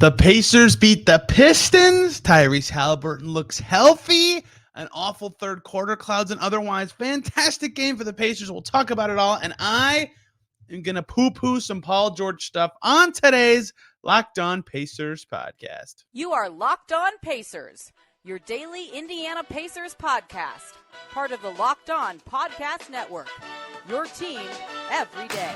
The Pacers beat the Pistons. Tyrese Haliburton looks healthy. An awful third quarter, clouds and otherwise. Fantastic game for the Pacers. We'll talk about it all. And I am going to poo-poo some Paul George stuff on today's Locked On Pacers podcast. You are Locked On Pacers, your daily Indiana Pacers podcast. Part of the Locked On Podcast Network. Your team every day.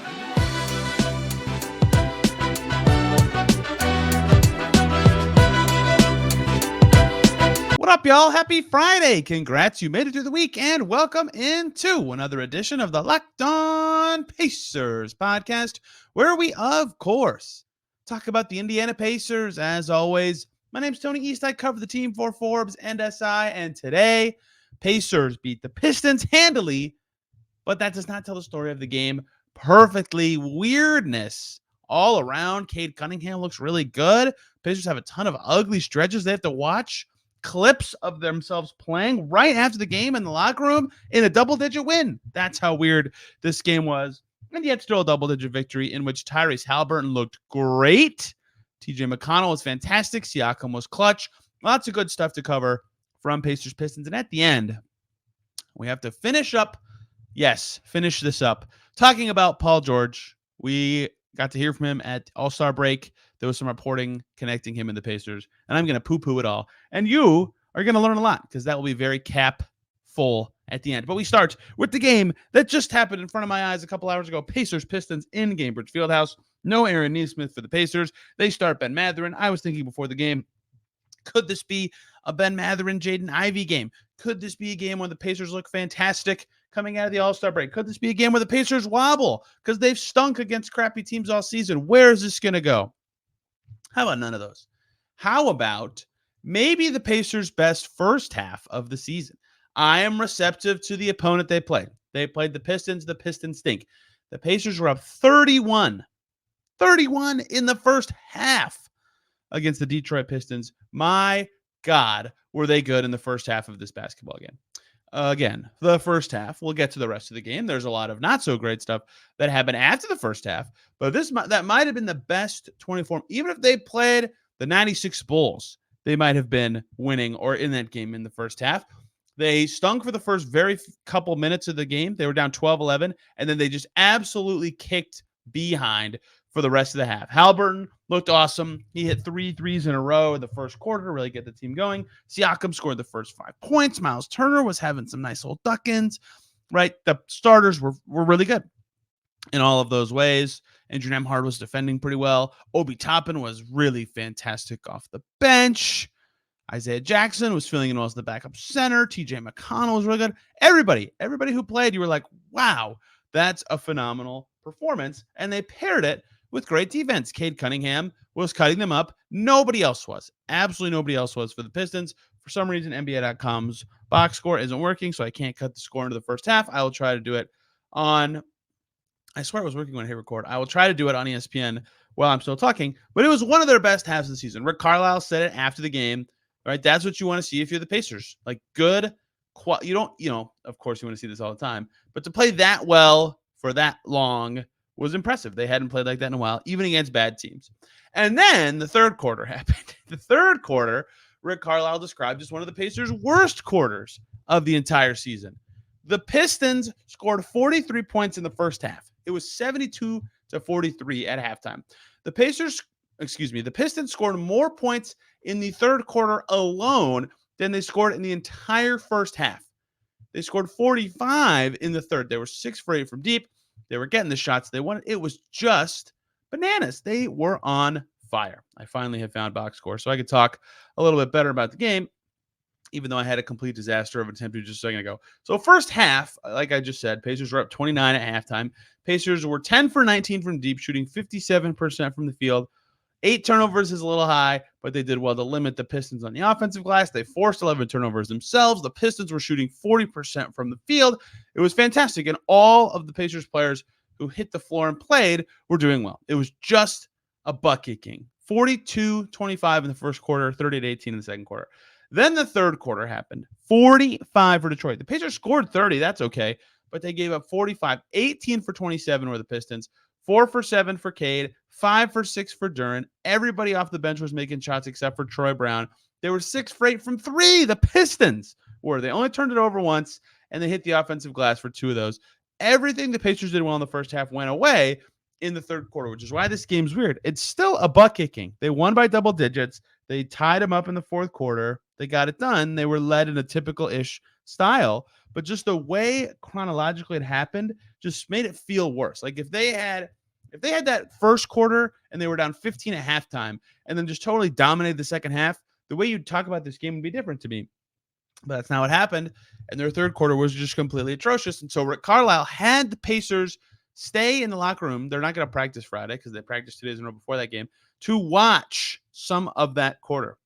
What up, y'all? Happy Friday. Congrats, you made it through the week, and welcome into another edition of the Locked On Pacers podcast, where we, of course, talk about the Indiana Pacers. As always, my name's Tony East. I cover the team for Forbes and SI, and today, Pacers beat the Pistons handily, but that does not tell the story of the game perfectly. Weirdness all around. Cade Cunningham looks really good. Pacers have a ton of ugly stretches they have to watch. Clips of themselves playing right after the game in the locker room in a double-digit win. That's how weird this game was. And yet still a double-digit victory in which Tyrese Haliburton looked great. TJ McConnell was fantastic. Siakam was clutch. Lots of good stuff to cover from Pacers Pistons. And at the end, we have to finish this up. Talking about Paul George. We got to hear from him at All-Star break. There was some reporting connecting him and the Pacers, and I'm going to poo-poo it all. And you are going to learn a lot because that will be very cap full at the end. But we start with the game that just happened in front of my eyes a couple hours ago. Pacers Pistons in Gainbridge Fieldhouse. No Aaron Nesmith for the Pacers. They start Ben Mathurin. I was thinking before the game, could this be a Ben Mathurin, Jaden Ivey game? Could this be a game where the Pacers look fantastic coming out of the All-Star break? Could this be a game where the Pacers wobble because they've stunk against crappy teams all season? Where is this going to go? How about none of those? How about maybe the Pacers' best first half of the season? I am receptive to the opponent they played. They played the Pistons. The Pistons stink. The Pacers were up 31 in the first half against the Detroit Pistons. My God, were they good in the first half of this basketball game? Again, the first half. We'll get to the rest of the game. There's a lot of not so great stuff that happened after the first half, but that might have been the best 24. Even if they played the 96 Bulls, they might have been winning or in that game in the first half. They stunk for the first very couple minutes of the game. They were down 12-11, and then they just absolutely kicked behind for the rest of the half. Haliburton looked awesome. He hit 3 threes in a row in the first quarter to really get the team going. Siakam scored the first 5 points. Myles Turner was having some nice little duck-ins, right? The starters were really good in all of those ways. Andrew Nembhard was defending pretty well. Obi Toppin was really fantastic off the bench. Isaiah Jackson was filling in well as the backup center. TJ McConnell was really good. Everybody who played, you were like, wow, that's a phenomenal performance. And they paired it with great defense. Cade Cunningham was cutting them up. Nobody else was. Absolutely nobody else was for the Pistons. For some reason, NBA.com's box score isn't working, so I can't cut the score into the first half. I will try to do it on, I swear it was working when I hit record. I will try to do it on ESPN while I'm still talking, but it was one of their best halves of the season. Rick Carlisle said it after the game, right? That's what you want to see if you're the Pacers. Like good, of course you want to see this all the time, but to play that well for that long was impressive. They hadn't played like that in a while, even against bad teams. And then the third quarter happened. The third quarter, Rick Carlisle described as one of the Pacers' worst quarters of the entire season. The Pistons scored 43 points in the first half. It was 72-43 at halftime. The Pistons scored more points in the third quarter alone than they scored in the entire first half. They scored 45 in the third. They were 6 for 8 from deep. They were getting the shots they wanted. It was just bananas. They were on fire. I finally have found box score so I could talk a little bit better about the game, even though I had a complete disaster of an attempt just a second ago. So first half, like I just said, Pacers were up 29 at halftime. Pacers were 10 for 19 from deep, shooting 57% from the field. 8 turnovers is a little high, but they did well to limit the Pistons on the offensive glass. They forced 11 turnovers themselves. The Pistons were shooting 40% from the field. It was fantastic, and all of the Pacers players who hit the floor and played were doing well. It was just a butt-kicking. 42-25 in the first quarter, 38-18 in the second quarter. Then the third quarter happened. 45 for Detroit. The Pacers scored 30. That's okay, but they gave up 45. 18 for 27 were the Pistons. 4 for 7 for Cade, 5 for 6 for Duren. Everybody off the bench was making shots except for Troy Brown. They were 6 for 8 from 3. The Pistons were. They only turned it over once, and they hit the offensive glass for 2 of those. Everything the Pacers did well in the first half went away in the third quarter, which is why this game's weird. It's still a butt kicking. They won by double digits. They tied them up in the fourth quarter. They got it done. They were led in a typical-ish style, but just the way chronologically it happened just made it feel worse. Like if they had that first quarter and they were down 15 at halftime and then just totally dominated the second half, the way you'd talk about this game would be different to me. But that's not what happened. And their third quarter was just completely atrocious. And so Rick Carlisle had the Pacers stay in the locker room. They're not going to practice Friday because they practiced 2 days in a row before that game to watch some of that quarter.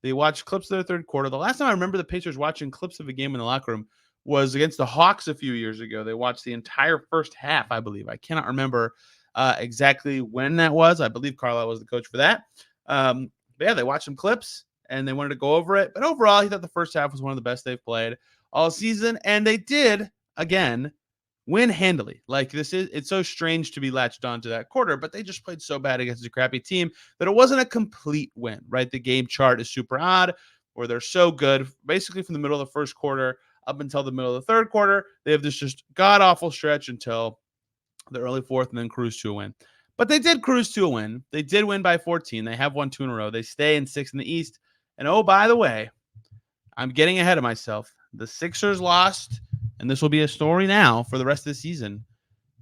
They watched clips of their third quarter. The last time I remember the Pacers watching clips of a game in the locker room was against the Hawks a few years ago. They watched the entire first half, I believe. I cannot remember exactly when that was. I believe Carlisle was the coach for that. But yeah, they watched some clips and they wanted to go over it. But overall, he thought the first half was one of the best they've played all season. And they did, again, win handily. Like it's so strange to be latched onto that quarter, but they just played so bad against a crappy team that it wasn't a complete win, right? The game chart is super odd where they're so good. Basically from the middle of the first quarter up until the middle of the third quarter, they have this just god-awful stretch until the early fourth and then cruise to a win. But they did cruise to a win. They did win by 14. They have won 2 in a row. They stay in 6th in the East. And oh, by the way, I'm getting ahead of myself. The Sixers lost, and this will be a story now for the rest of the season.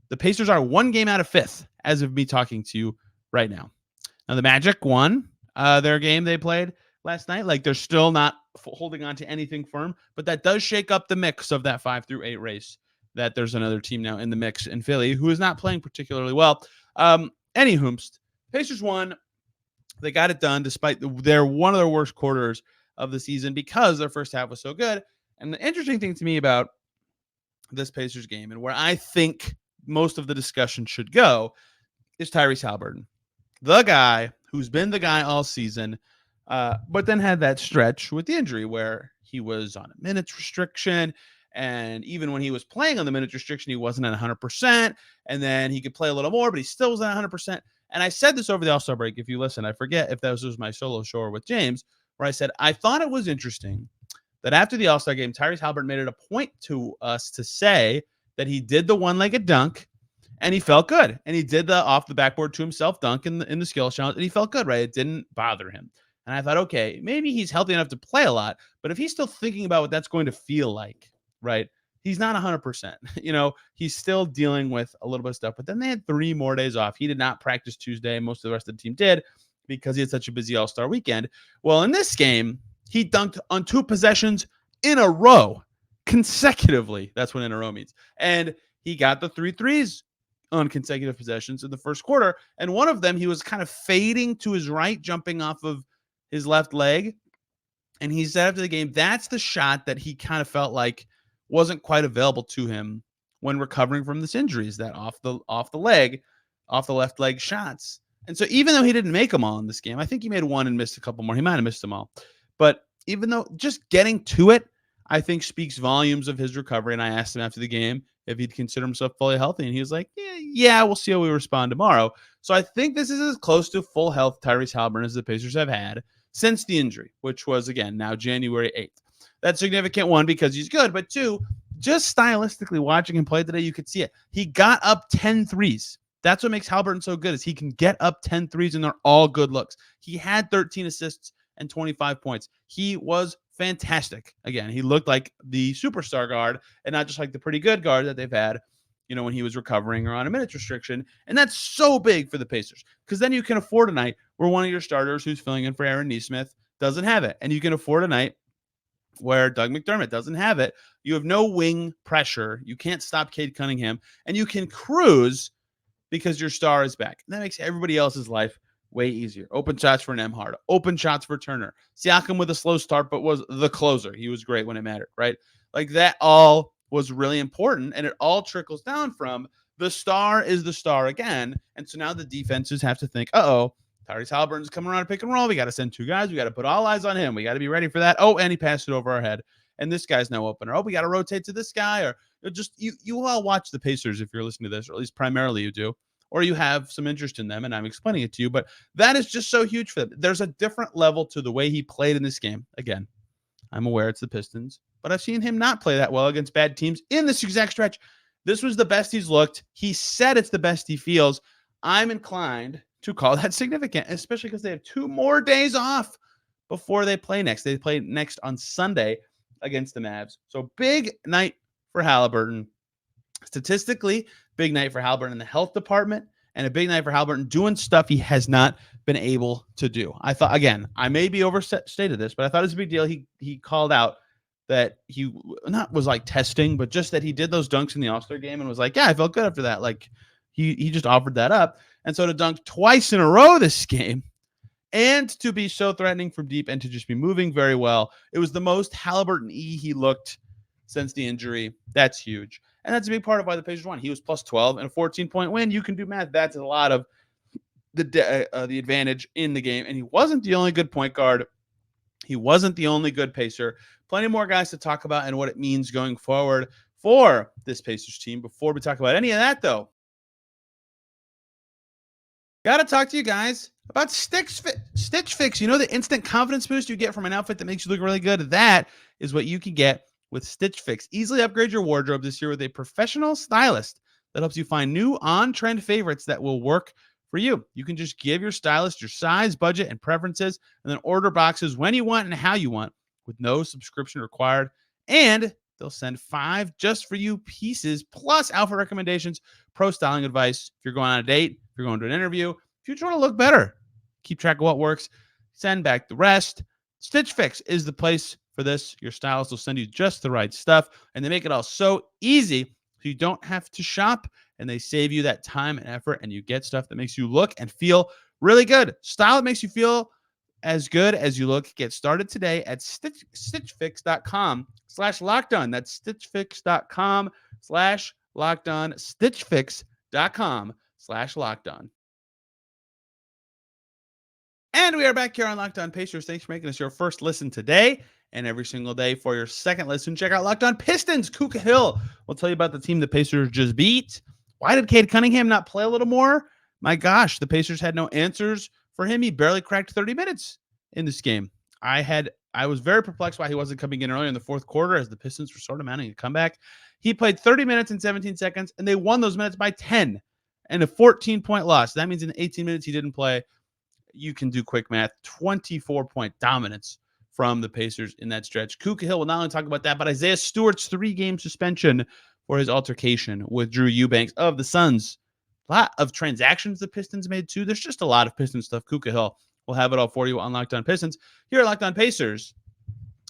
The Pacers are 1 game out of 5th as of me talking to you right now. Now, the Magic won their game they played last night. Like, they're still not holding on to anything firm, but that does shake up the mix of that 5 through 8 race, that there's another team now in the mix in Philly who is not playing particularly well. Anywhoomst, Pacers won. They got it done despite one of their worst quarters of the season because their first half was so good. And the interesting thing to me about this Pacers game and where I think most of the discussion should go is Tyrese Haliburton, the guy who's been the guy all season, but then had that stretch with the injury where he was on a minutes restriction. And even when he was playing on the minutes restriction, he wasn't at 100%. And then he could play a little more, but he still wasn't at 100%. And I said this over the All-Star break. If you listen, I forget if that was my solo show or with James, where I said, I thought it was interesting that after the All-Star game, Tyrese Haliburton made it a point to us to say that he did the one-legged dunk and he felt good. And he did the off the backboard to himself dunk in the skills challenge and he felt good, right? It didn't bother him. And I thought, okay, maybe he's healthy enough to play a lot, but if he's still thinking about what that's going to feel like, right? He's not 100%. He's still dealing with a little bit of stuff, but then they had 3 more days off. He did not practice Tuesday. Most of the rest of the team did because he had such a busy All-Star weekend. Well, in this game, he dunked on 2 possessions in a row, consecutively. That's what in a row means. And he got the 3 threes on consecutive possessions in the first quarter. And one of them, he was kind of fading to his right, jumping off of his left leg. And he said after the game, that's the shot that he kind of felt like wasn't quite available to him when recovering from this injury, is that off the left leg shots. And so even though he didn't make them all in this game, I think he made 1 and missed a couple more. He might have missed them all. But even though just getting to it, I think speaks volumes of his recovery. And I asked him after the game if he'd consider himself fully healthy. And he was like, yeah, we'll see how we respond tomorrow. So I think this is as close to full health Tyrese Haliburton as the Pacers have had since the injury, which was, again, now January 8th. That's significant, 1, because he's good, but 2, just stylistically watching him play today, you could see it. He got up 10 threes. That's what makes Haliburton so good, is he can get up 10 threes, and they're all good looks. He had 13 assists and 25 points. He was fantastic. Again, he looked like the superstar guard and not just like the pretty good guard that they've had, when he was recovering or on a minutes restriction. And that's so big for the Pacers because then you can afford a night where one of your starters who's filling in for Aaron Nesmith doesn't have it. And you can afford a night where Doug McDermott doesn't have it. You have no wing pressure. You can't stop Cade Cunningham. And you can cruise because your star is back. And that makes everybody else's life way easier. Open shots for Nembhard. Open shots for Turner. Siakam with a slow start, but was the closer. He was great when it mattered, right? Like that all was really important, and it all trickles down from the star is the star again. And so now the defenses have to think, Tyrese Haliburton's coming around a pick and roll. We got to send 2 guys. We got to put all eyes on him. We got to be ready for that. And he passed it over our head. And this guy's no opener. We got to rotate to this guy. Or just you all watch the Pacers if you're listening to this, or at least primarily you do. or you have some interest in them, and I'm explaining it to you. But that is just so huge for them. There's a different level to the way he played in this game. Again, I'm aware it's the Pistons, but I've seen him not play that well against bad teams in this exact stretch. This was the best he's looked. He said it's the best he feels. I'm inclined to call that significant, especially because they have 2 more days off before they play next. They play next on Sunday against the Mavs. So big night for Haliburton. Statistically, big night for Haliburton in the health department, and a big night for Haliburton doing stuff he has not been able to do. I thought, again, I may be overstated this, but I thought it was a big deal. He called out that he not was like testing, but just that he did those dunks in the All-Star game and was like, yeah, I felt good after that. Like he just offered that up. And so to dunk twice in a row this game and to be so threatening from deep and to just be moving very well, it was the most Haliburton-y he looked since the injury. That's huge. And that's a big part of why the Pacers won. He was plus 12 and a 14-point win. You can do math. That's a lot of the advantage in the game. And he wasn't the only good point guard. He wasn't the only good Pacer. Plenty more guys to talk about and what it means going forward for this Pacers team. Before we talk about any of that, though, got to talk to you guys about Stitch Fix. You know, the instant confidence boost you get from an outfit that makes you look really good? That is what you can get with Stitch Fix. Easily upgrade your wardrobe this year with a professional stylist that helps you find new on-trend favorites that will work for you. You can just give your stylist your size, budget, and preferences, and then order boxes when you want and how you want with no subscription required. And they'll send 5 just for you pieces, plus outfit recommendations, pro styling advice. If you're going on a date, if you're going to an interview, if you just want to look better, keep track of what works, send back the rest. Stitch Fix is the place for this. Your stylist will send you just the right stuff, and they make it all so easy so you don't have to shop, and they save you that time and effort, and you get stuff that makes you look and feel really good. Style that makes you feel as good as you look. Get started today at stitchfix.com/lockdown. That's stitchfix.com/lockdown. stitchfix.com/lockdown. And we are back here on Locked On Pacers. Thanks for making us your first listen today and every single day. For your second listen, check out Locked On Pistons. Kuka Hill will tell you about the team the Pacers just beat. Why did Cade Cunningham not play a little more? My gosh, the Pacers had no answers for him. He barely cracked 30 minutes in this game. I was very perplexed why he wasn't coming in earlier in the fourth quarter as the Pistons were sort of mounting a comeback. He played 30 minutes and 17 seconds, and they won those minutes by 10 and a 14-point loss. That means in 18 minutes he didn't play. You can do quick math, 24-point dominance from the Pacers in that stretch. Kuka Hill will not only talk about that, but Isaiah Stewart's 3-game suspension for his altercation with Drew Eubanks of the Suns. A lot of transactions the Pistons made, too. There's just a lot of Pistons stuff. Kuka Hill will have it all for you on Locked On Pistons. Here at Locked On Pacers,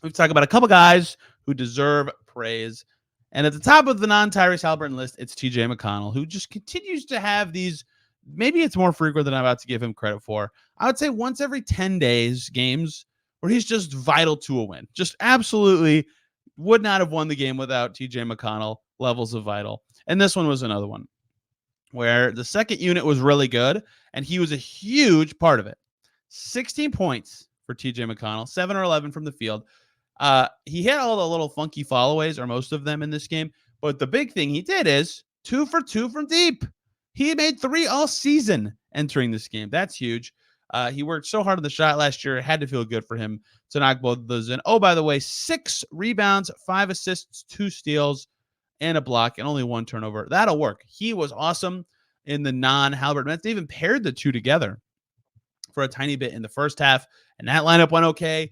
we talk about a couple guys who deserve praise. And at the top of the non-Tyrese Haliburton list, it's TJ McConnell, who just continues to have these. Maybe it's more frequent than I'm about to give him credit for. I would say once every 10 days games where he's just vital to a win. Just absolutely would not have won the game without TJ McConnell levels of vital. And this one was another one where the second unit was really good, and he was a huge part of it. 16 points for TJ McConnell, 7 or 11 from the field. He hit all the little funky followaways, or most of them in this game. But the big thing he did is 2 for 2 from deep. He made 3 all season entering this game. That's huge. He worked so hard on the shot last year. It had to feel good for him to knock both of those in. Oh, by the way, 6 rebounds, 5 assists, 2 steals, and a block, and only 1 turnover. That'll work. He was awesome in the non-Haliburton minutes. They even paired the two together for a tiny bit in the first half, and that lineup went okay.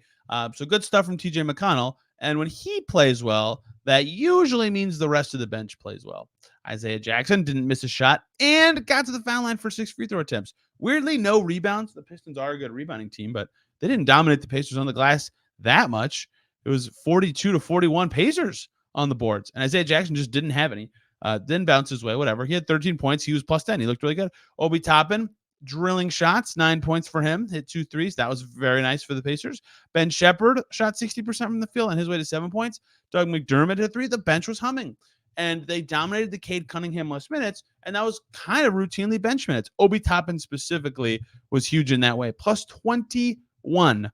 So good stuff from TJ McConnell. And when he plays well, that usually means the rest of the bench plays well. Isaiah Jackson didn't miss a shot and got to the foul line for 6 free throw attempts. Weirdly, no rebounds. The Pistons are a good rebounding team, but they didn't dominate the Pacers on the glass that much. It was 42-41 Pacers on the boards, and Isaiah Jackson just didn't have any. Didn't bounce his way, whatever. He had 13 points. He was plus 10. He looked really good. Obi Toppin, drilling shots, 9 points for him. Hit 2 threes. That was very nice for the Pacers. Ben Shepherd shot 60% from the field on his way to 7 points. Doug McDermott hit 3. The bench was humming. And they dominated the Cade Cunningham less minutes, and that was kind of routinely bench minutes. Obi Toppin specifically was huge in that way. Plus 21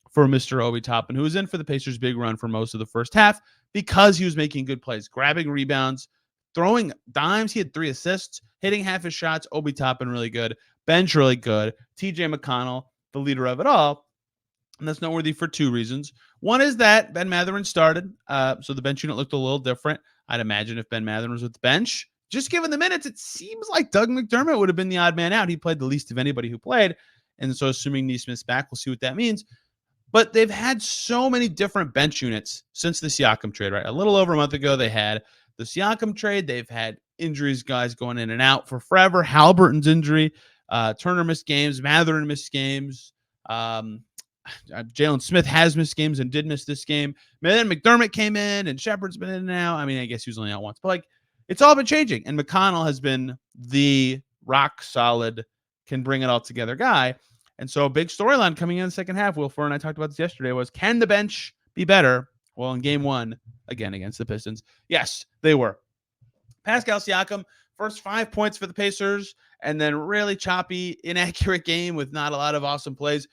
for Mr. Obi Toppin, who was in for the Pacers' big run for most of the first half because he was making good plays, grabbing rebounds, throwing dimes. He had 3 assists, hitting half his shots. Obi Toppin really good. Bench really good. TJ McConnell, the leader of it all. And that's noteworthy for 2 reasons. One is that Ben Mathurin started, so the bench unit looked a little different. I'd imagine if Ben Mathurin was with the bench, just given the minutes, it seems like Doug McDermott would have been the odd man out. He played the least of anybody who played. And so assuming Neesmith's back, we'll see what that means. But they've had so many different bench units since the Siakam trade, right? A little over a month ago, they had the Siakam trade. They've had injuries, guys going in and out for forever. Haliburton's injury. Turner missed games. Mathurin missed games. Jalen Smith has missed games and did miss this game. Then McDermott came in and Shepard's been in and out. I mean, I guess he was only out once, but like it's all been changing. And McConnell has been the rock solid, can bring it all together guy. And so a big storyline coming in the second half, Will Furr and I talked about this yesterday, was can the bench be better? Well, in game 1, again, against the Pistons, yes, they were. Pascal Siakam, first 5 points for the Pacers, and then really choppy, inaccurate game with not a lot of awesome plays,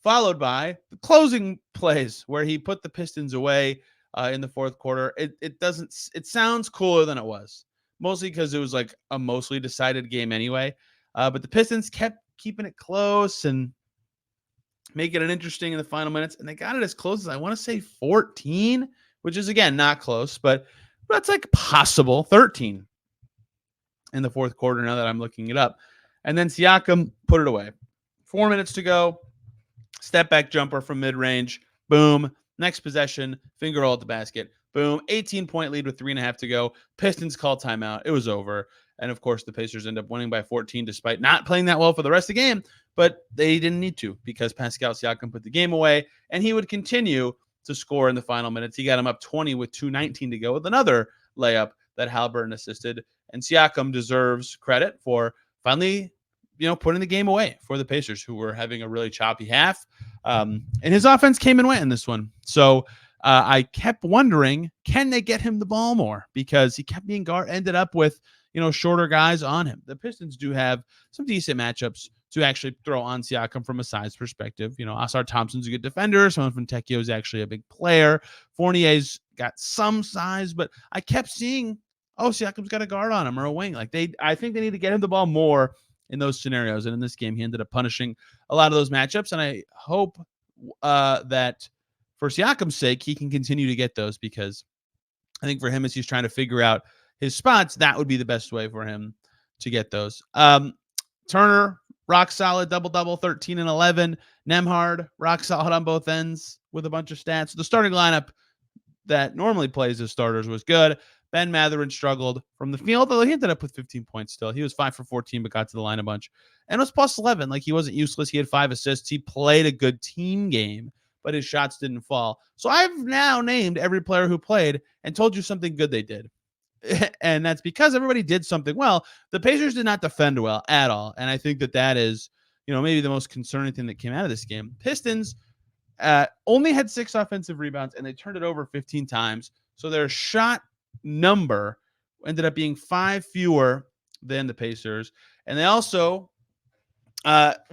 followed by the closing plays where he put the Pistons away in the fourth quarter. It sounds cooler than it was, mostly because it was like a mostly decided game anyway. But the Pistons kept keeping it close and making it interesting in the final minutes. And they got it as close as I want to say 14, which is again, not close, but that's like possible 13 in the fourth quarter. Now that I'm looking it up, and then Siakam put it away. 4 minutes to go. Step back jumper from mid range. Boom. Next possession. Finger roll at the basket. Boom. 18-point lead with 3.5 to go. Pistons call timeout. It was over. And of course, the Pacers end up winning by 14 despite not playing that well for the rest of the game. But they didn't need to because Pascal Siakam put the game away and he would continue to score in the final minutes. He got him up 20 with 2:19 to go with another layup that Haliburton assisted. And Siakam deserves credit for finally, putting the game away for the Pacers, who were having a really choppy half. And his offense came and went in this one. So I kept wondering, can they get him the ball more? Because he kept being ended up with, shorter guys on him. The Pistons do have some decent matchups to actually throw on Siakam from a size perspective. Asar Thompson's a good defender. Someone from Tekio is actually a big player. Fournier's got some size, but I kept seeing, Siakam's got a guard on him or a wing. I think they need to get him the ball more in those scenarios. And in this game, he ended up punishing a lot of those matchups. And I hope that for Siakam's sake, he can continue to get those, because I think for him, as he's trying to figure out his spots, that would be the best way for him to get those. Turner, rock solid, double-double, 13 and 11. Nembhard, rock solid on both ends with a bunch of stats. The starting lineup that normally plays as starters was good. Ben Mathurin struggled from the field, although he ended up with 15 points still. He was 5 for 14, but got to the line a bunch. And was plus 11. He wasn't useless. He had 5 assists. He played a good team game, but his shots didn't fall. So I've now named every player who played and told you something good they did. And that's because everybody did something well. The Pacers did not defend well at all. And I think that is, maybe the most concerning thing that came out of this game. Pistons only had 6 offensive rebounds, and they turned it over 15 times. So their shot number ended up being 5 fewer than the Pacers. And they also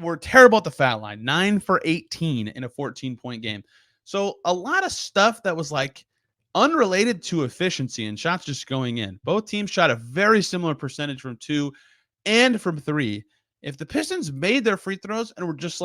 were terrible at the foul line, 9 for 18 in a 14-point game. So a lot of stuff that was unrelated to efficiency and shots just going in. Both teams shot a very similar percentage from 2 and from 3. If the Pistons made their free throws and were just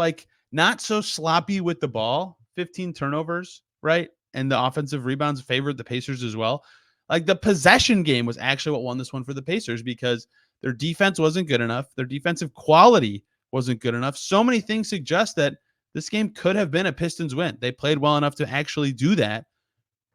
not so sloppy with the ball, 15 turnovers, right? And the offensive rebounds favored the Pacers as well. The possession game was actually what won this one for the Pacers, because their defense wasn't good enough. Their defensive quality wasn't good enough. So many things suggest that this game could have been a Pistons win. They played well enough to actually do that,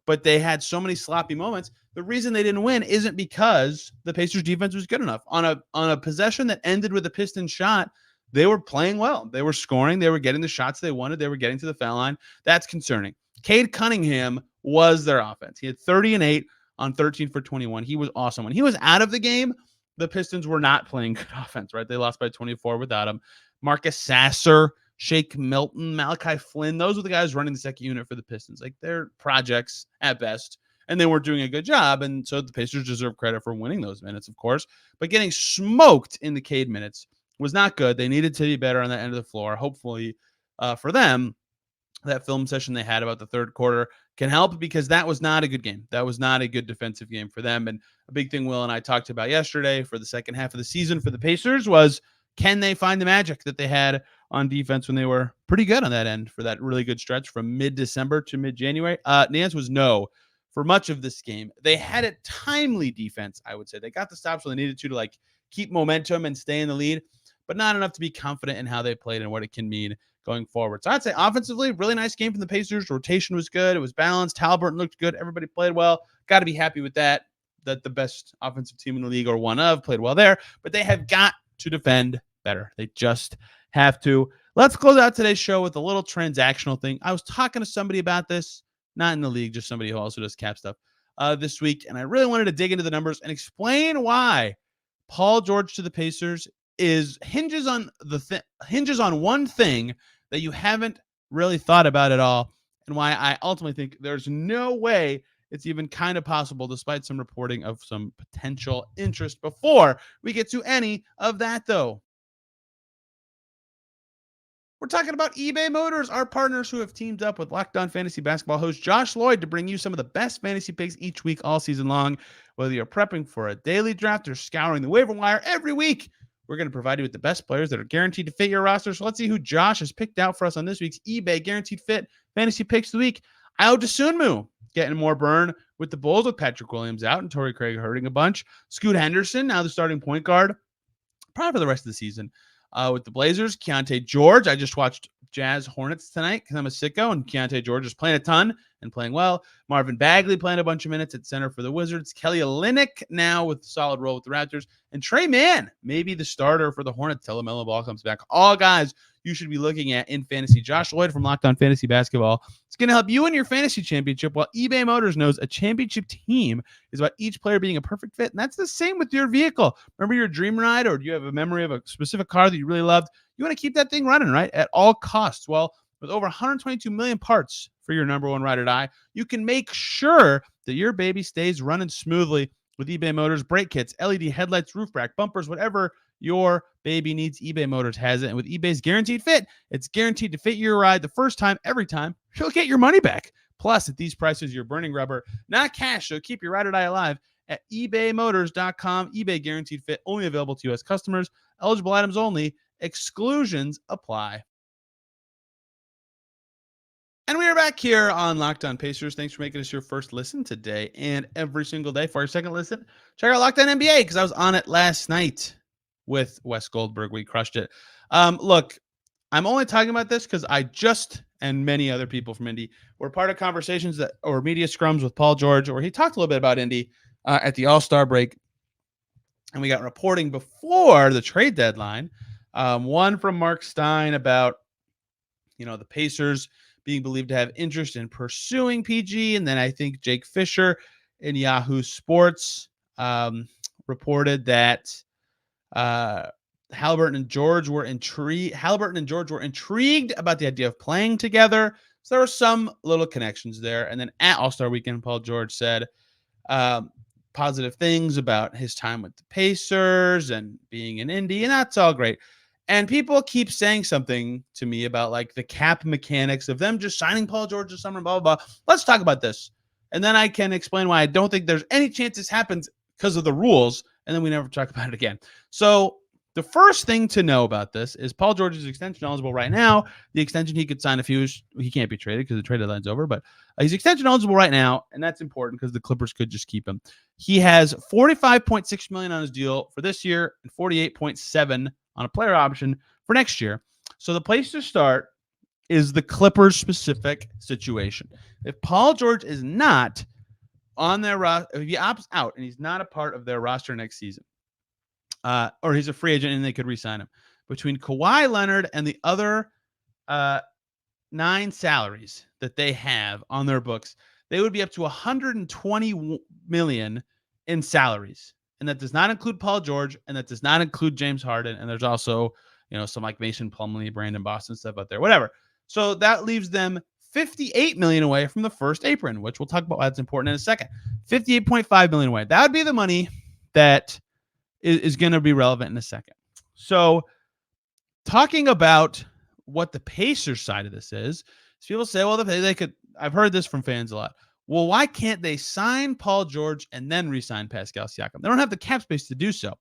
but they had so many sloppy moments. The reason they didn't win isn't because the Pacers defense was good enough. On a possession that ended with a Pistons shot, they were playing well. They were scoring. They were getting the shots they wanted. They were getting to the foul line. That's concerning. Cade Cunningham was their offense. He had 30 and 8 on 13 for 21. He was awesome. When he was out of the game, the Pistons were not playing good offense, right? They lost by 24 without him. Marcus Sasser, Shake Milton, Malachi Flynn, those were the guys running the second unit for the Pistons. They're projects at best, and they were doing a good job. And so the Pacers deserve credit for winning those minutes, of course. But getting smoked in the Cade minutes was not good. They needed to be better on that end of the floor. Hopefully for them, that film session they had about the third quarter can help, because that was not a good game. That was not a good defensive game for them. And a big thing Will and I talked about yesterday for the second half of the season for the Pacers was, can they find the magic that they had on defense when they were pretty good on that end for that really good stretch from mid-December to mid-January? The answer was no for much of this game. They had a timely defense, I would say. They got the stops when they needed to like keep momentum and stay in the lead, but not enough to be confident in how they played and what it can mean going forward. So I'd say offensively, really nice game from the Pacers. Rotation was good. It was balanced. Haliburton looked good. Everybody played well. Got to be happy with that, that the best offensive team in the league, or one of, played well there. But they have got to defend better. They just have to. Let's close out today's show with a little transactional thing. I was talking to somebody about this, not in the league, just somebody who also does cap stuff this week. And I really wanted to dig into the numbers and explain why Paul George to the Pacers hinges on one thing that you haven't really thought about at all, and why I ultimately think there's no way it's even kind of possible, despite some reporting of some potential interest. Before we get to any of that, though, we're talking about eBay Motors, our partners who have teamed up with Locked On Fantasy Basketball host Josh Lloyd to bring you some of the best fantasy picks each week all season long. Whether you're prepping for a daily draft or scouring the waiver wire every week, we're going to provide you with the best players that are guaranteed to fit your roster. So let's see who Josh has picked out for us on this week's eBay Guaranteed Fit Fantasy Picks of the Week. Ayo Dosunmu getting more burn with the Bulls with Patrick Williams out and Torrey Craig hurting a bunch. Scoot Henderson, now the starting point guard, probably for the rest of the season. With the Blazers, Keontae George. I just watched Jazz Hornets tonight because I'm a sicko, and Keontae George is playing a ton and playing well. Marvin Bagley playing a bunch of minutes at center for the Wizards. Kelly Olynyk now with a solid role with the Raptors. And Trey Mann, maybe the starter for the Hornets till LaMelo Ball comes back. All guys you should be looking at in fantasy. Josh Lloyd from Locked On Fantasy Basketball. It's going to help you in your fantasy championship, while eBay Motors knows a championship team is about each player being a perfect fit. And that's the same with your vehicle. Remember your dream ride, or do you have a memory of a specific car that you really loved? You want to keep that thing running, right? At all costs. Well, with over 122 million parts for your number one ride or die, you can make sure that your baby stays running smoothly with eBay Motors. Brake kits, LED headlights, roof rack, bumpers, whatever your baby needs, eBay Motors has it. And with eBay's Guaranteed Fit, it's guaranteed to fit your ride the first time, every time. You'll get your money back. Plus, at these prices, you're burning rubber, not cash. So keep your ride or die alive at ebaymotors.com. eBay Guaranteed Fit, only available to U.S. customers. Eligible items only. Exclusions apply. And we are back here on Locked On Pacers. Thanks for making us your first listen today and every single day. For our second listen, check out Locked On NBA, because I was on it last night with Wes Goldberg. We crushed it. Look, I'm only talking about this because I just, and many other people from Indy, were part of conversations or media scrums with Paul George, where he talked a little bit about Indy at the All-Star break. And we got reporting before the trade deadline. One from Mark Stein about, the Pacers being believed to have interest in pursuing PG. And then I think Jake Fisher in Yahoo Sports reported that Haliburton and George were intrigued about the idea of playing together. So there were some little connections there. And then at All-Star Weekend, Paul George said positive things about his time with the Pacers and being in Indy, and that's all great. And people keep saying something to me about like the cap mechanics of them just signing Paul George this summer, blah, blah, blah. Let's talk about this. And then I can explain why I don't think there's any chance this happens because of the rules. And then we never talk about it again. So the first thing to know about this is Paul George is extension eligible right now. The extension he could sign he can't be traded because the trade deadline's over, but he's extension eligible right now. And that's important because the Clippers could just keep him. He has $45.6 million on his deal for this year and $48.7 on a player option for next year. So the place to start is the Clippers specific situation. If Paul George is not on their roster, if he opts out and he's not a part of their roster next season, or he's a free agent and they could re-sign him, between Kawhi Leonard and the other 9 salaries that they have on their books, they would be up to $120 million in salaries. And that does not include Paul George, and that does not include James Harden. And there's also, some like Mason Plumlee, Brandon Boston stuff out there, whatever. So that leaves them $58 million away from the first apron, which we'll talk about why that's important in a second. $58.5 million away. That would be the money that is going to be relevant in a second. So talking about what the Pacers side of this is People say, well, they could. I've heard this from fans a lot. Well, why can't they sign Paul George and then re-sign Pascal Siakam? They don't have the cap space to do so.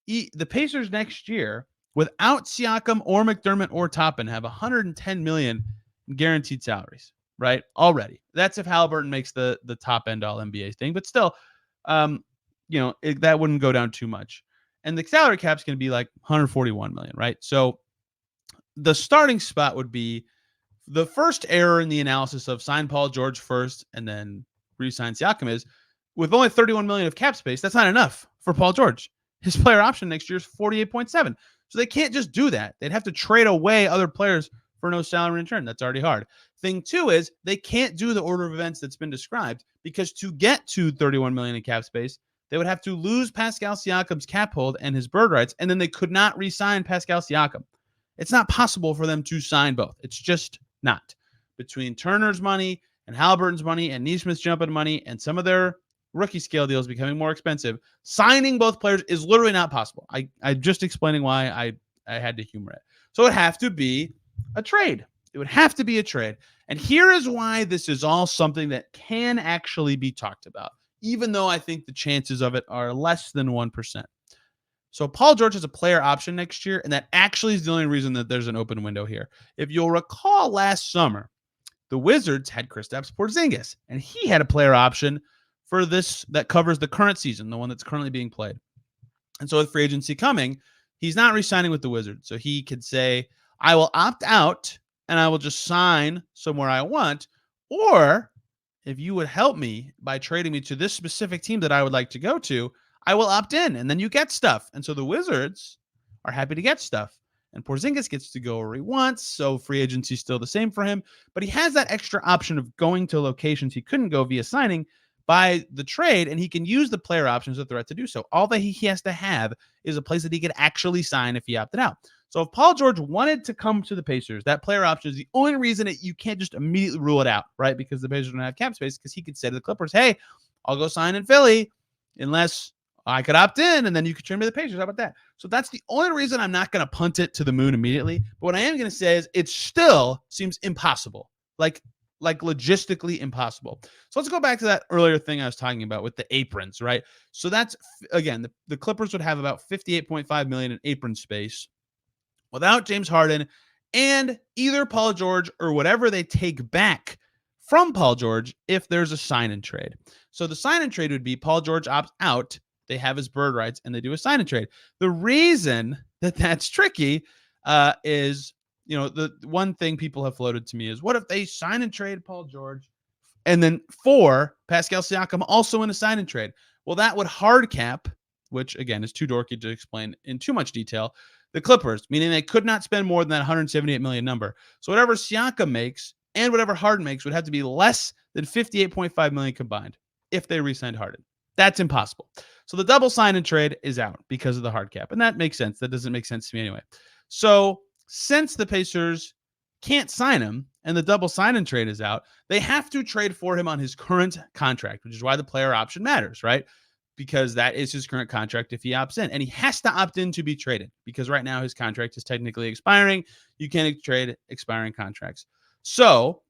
The Pacers next year, without Siakam or McDermott or Toppin, have $110 million in guaranteed salaries, right? Already. That's if Haliburton makes the top end all NBA thing, but still, that wouldn't go down too much. And the salary cap's going to be like $141 million, right? So the starting spot would be the first error in the analysis of sign Paul George first and then re-sign Siakam is with only $31 million of cap space. That's not enough for Paul George. His player option next year is 48.7. So they can't just do that. They'd have to trade away other players for no salary in return. That's already hard. Thing two is they can't do the order of events that's been described because to get to $31 million in cap space, they would have to lose Pascal Siakam's cap hold and his bird rights, and then they could not re-sign Pascal Siakam. It's not possible for them to sign both. It's just not. Between Turner's money and Haliburton's money and Nesmith's jumping money and some of their rookie scale deals becoming more expensive, signing both players is literally not possible. I'm just explaining why I had to humor it. So it would have to be a trade. It would have to be a trade. And here is why this is all something that can actually be talked about, even though I think the chances of it are less than 1%. So Paul George has a player option next year, and that actually is the only reason that there's an open window here. If you'll recall last summer, the Wizards had Kristaps Porzingis, and he had a player option for this that covers the current season, the one that's currently being played. And so with free agency coming, he's not re-signing with the Wizards. So he could say, I will opt out and I will just sign somewhere I want. Or if you would help me by trading me to this specific team that I would like to go to, I will opt in and then you get stuff. And so the Wizards are happy to get stuff. And Porzingis gets to go where he wants. So free agency is still the same for him. But he has that extra option of going to locations he couldn't go via signing by the trade, and he can use the player options as a threat to do so. All that he has to have is a place that he could actually sign if he opted out. So if Paul George wanted to come to the Pacers, that player option is the only reason that you can't just immediately rule it out, right? Because the Pacers don't have cap space, because he could say to the Clippers, hey, I'll go sign in Philly unless I could opt in, and then you could trade me to the Pacers. How about that? So that's the only reason I'm not going to punt it to the moon immediately. But what I am going to say is it still seems impossible. Like logistically impossible. So let's go back to that earlier thing I was talking about with the aprons, right? So that's, again, the Clippers would have about $58.5 million in apron space without James Harden and either Paul George or whatever they take back from Paul George if there's a sign and trade. So the sign and trade would be Paul George opts out, they have his bird rights, and they do a sign and trade. The reason that that's tricky is, the one thing people have floated to me is, what if they sign and trade Paul George and then for Pascal Siakam also in a sign and trade? Well, that would hard cap, which again is too dorky to explain in too much detail, the Clippers, meaning they could not spend more than that $178 million number. So whatever Siakam makes and whatever Harden makes would have to be less than $58.5 million combined if they re-signed Harden. That's impossible. So the double sign and trade is out because of the hard cap. And that makes sense. That doesn't make sense to me anyway. So since the Pacers can't sign him and the double sign and trade is out, they have to trade for him on his current contract, which is why the player option matters, right? Because that is his current contract if he opts in. And he has to opt in to be traded because right now his contract is technically expiring. You can't trade expiring contracts. So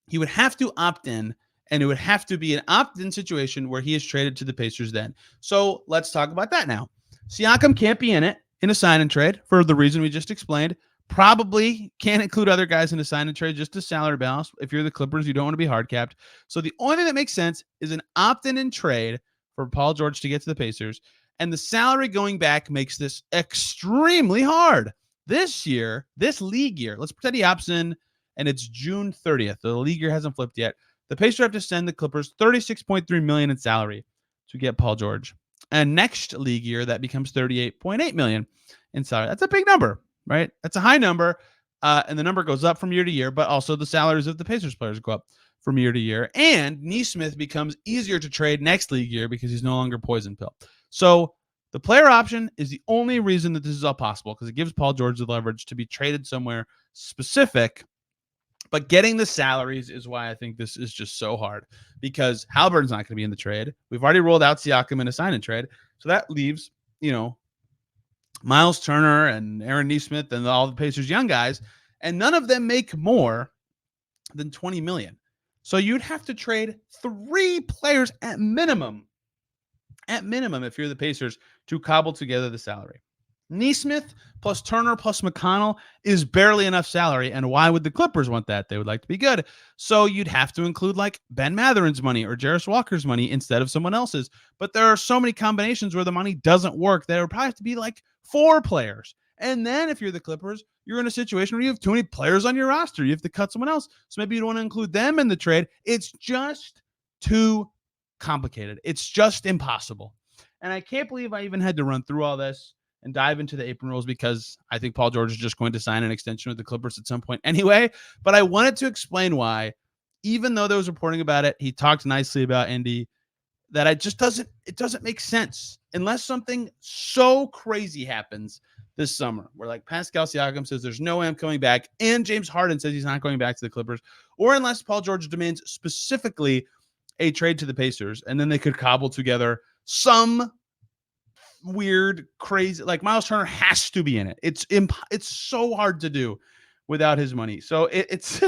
he would have to opt in, and it would have to be an opt-in situation where he is traded to the Pacers then. So let's talk about that now. Siakam can't be in it in a sign and trade for the reason we just explained. Probably can't include other guys in a sign and trade just to salary balance. If you're the Clippers, you don't want to be hard capped. So the only thing that makes sense is an opt-in and trade for Paul George to get to the Pacers. And the salary going back makes this extremely hard. This year, this league year, let's pretend he opts in and it's June 30th. The league year hasn't flipped yet. The Pacers have to send the Clippers $36.3 million in salary to get Paul George. And next league year, that becomes $38.8 million in salary. That's a big number, right? That's a high number. And the number goes up from year to year, but also the salaries of the Pacers players go up from year to year. And Nesmith becomes easier to trade next league year because he's no longer poison pill. So the player option is the only reason that this is all possible, because it gives Paul George the leverage to be traded somewhere specific. But getting the salaries is why I think this is just so hard, because Haliburton's not going to be in the trade. We've already rolled out Siakam in a sign and trade. So that leaves, Myles Turner and Aaron Nesmith and all the Pacers young guys, and none of them make more than $20 million. So you'd have to trade 3 players at minimum, if you're the Pacers, to cobble together the salary. Nesmith plus Turner plus McConnell is barely enough salary. And why would the Clippers want that? They would like to be good. So you'd have to include like Ben Mathurin's money or Jarris Walker's money instead of someone else's. But there are so many combinations where the money doesn't work. There would probably have to be like 4 players. And then if you're the Clippers, you're in a situation where you have too many players on your roster. You have to cut someone else. So maybe you don't want to include them in the trade. It's just too complicated. It's just impossible. And I can't believe I even had to run through all this and dive into the apron rules because I think Paul George is just going to sign an extension with the Clippers at some point anyway. But I wanted to explain why, even though there was reporting about it, he talked nicely about Indy, that it doesn't make sense unless something so crazy happens this summer where like Pascal Siakam says there's no way I'm coming back and James Harden says he's not going back to the Clippers, or unless Paul George demands specifically a trade to the Pacers and then they could cobble together some weird, crazy, like Myles Turner has to be in it. It's so hard to do without his money. So it's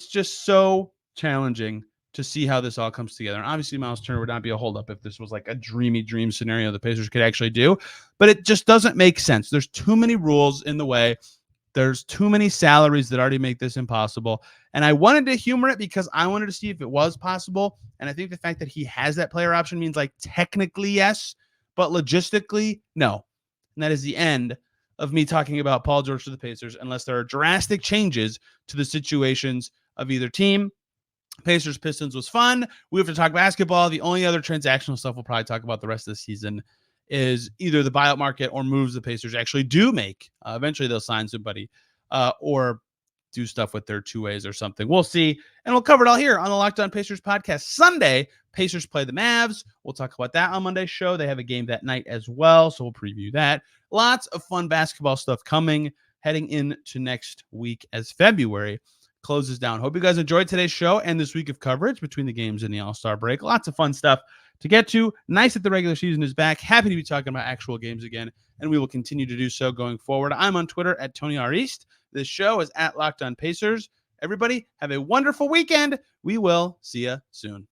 just so challenging to see how this all comes together. And obviously Myles Turner would not be a holdup if this was like a dream scenario the Pacers could actually do, but it just doesn't make sense. There's too many rules in the way. There's too many salaries that already make this impossible. And I wanted to humor it because I wanted to see if it was possible. And I think the fact that he has that player option means like technically yes, but logistically, no. And that is the end of me talking about Paul George to the Pacers, unless there are drastic changes to the situations of either team. Pacers Pistons was fun. We have to talk basketball. The only other transactional stuff we'll probably talk about the rest of the season is either the buyout market or moves the Pacers actually do make. Eventually they'll sign somebody or do stuff with their 2-ways or something. We'll see. And we'll cover it all here on the Locked On Pacers podcast. Sunday, Pacers play the Mavs. We'll talk about that on Monday's show. They have a game that night as well, so we'll preview that. Lots of fun basketball stuff coming heading into next week as February closes down. Hope you guys enjoyed today's show and this week of coverage between the games and the All-Star break. Lots of fun stuff to get to. Nice that the regular season is back. Happy to be talking about actual games again, and we will continue to do so going forward. I'm on Twitter at Tony R. East. This show is at Locked On Pacers. Everybody, have a wonderful weekend. We will see you soon.